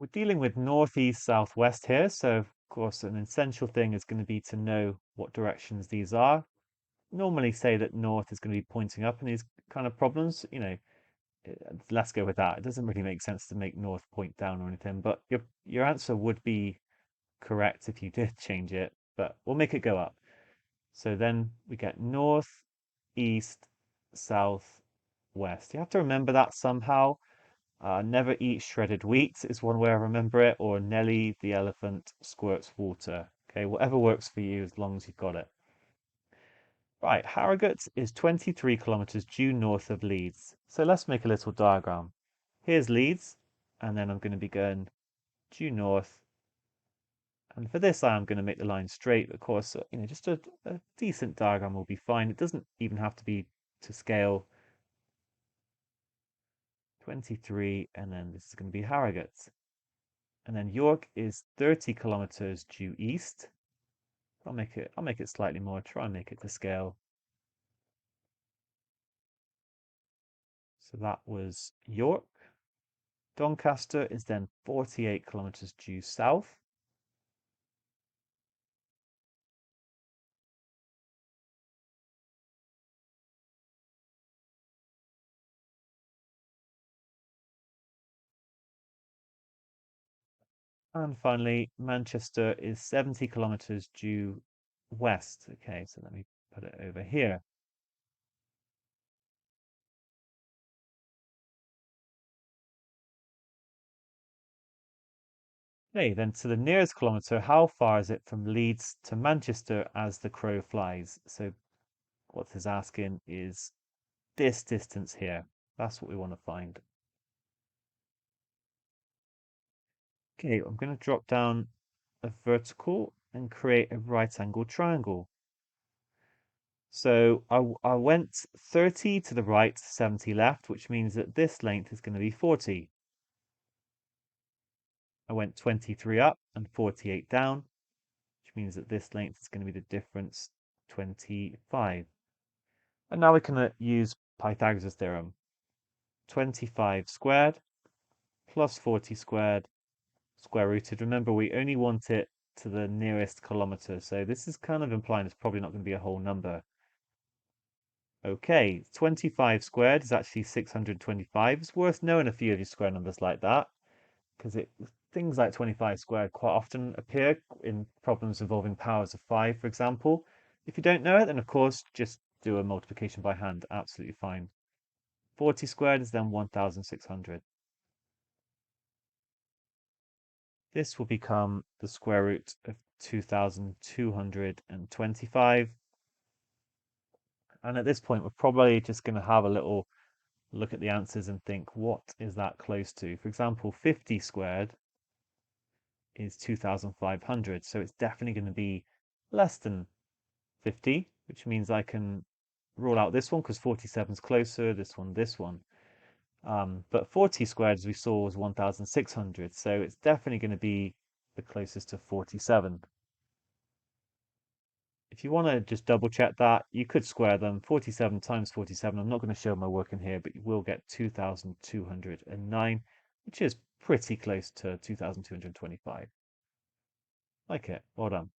We're dealing with northeast, southwest here, so of course an essential thing is going to be to know what directions these are. Normally say that north is going to be pointing up in these kind of problems, let's go with that. It doesn't really make sense to make north point down or anything, but your answer would be correct if you did change it, but we'll make it go up. So then we get north, east, south, west. You have to remember that somehow. Never eat shredded wheat is one way I remember it, or Nelly the elephant squirts water. Okay, whatever works for you as long as you've got it. Right, Harrogate is 23 kilometers due north of Leeds. So let's make a little diagram. Here's Leeds, and then I'm going to be going due north. And for this, I'm going to make the line straight. Of course, just a decent diagram will be fine. It doesn't even have to be to scale. 23, and then this is going to be Harrogate. And then York is 30 kilometers due east. I'll make it slightly more, try and make it to scale. So that was York. Doncaster is then 48 kilometers due south. And finally, Manchester is 70 kilometers due west. Okay, so let me put it over here. Okay, then to the nearest kilometer, how far is it from Leeds to Manchester as the crow flies? So what this is asking is this distance here. That's what we want to find. Okay, I'm going to drop down a vertical and create a right angle triangle. So I went 30 to the right, 70 left, which means that this length is going to be 40. I went 23 up and 48 down, which means that this length is going to be the difference, 25. And now we can use Pythagoras' theorem. 25 squared plus 40 squared square rooted. Remember, we only want it to the nearest kilometer, so this is kind of implying it's probably not going to be a whole number. Okay, 25 squared is actually 625. It's worth knowing a few of your square numbers like that, because things like 25 squared quite often appear in problems involving powers of 5, for example. If you don't know it, then of course just do a multiplication by hand, absolutely fine. 40 squared is then 1600. This will become the square root of 2225. And at this point, we're probably just going to have a little look at the answers and think, what is that close to? For example, 50 squared is 2500. So it's definitely going to be less than 50, which means I can rule out this one because 47 is closer, this one. But 40 squared, as we saw, was 1600. So it's definitely going to be the closest to 47. If you want to just double check that, you could square them. 47 times 47, I'm not going to show my work in here, but you will get 2209, which is pretty close to 2225. Like it. Well done.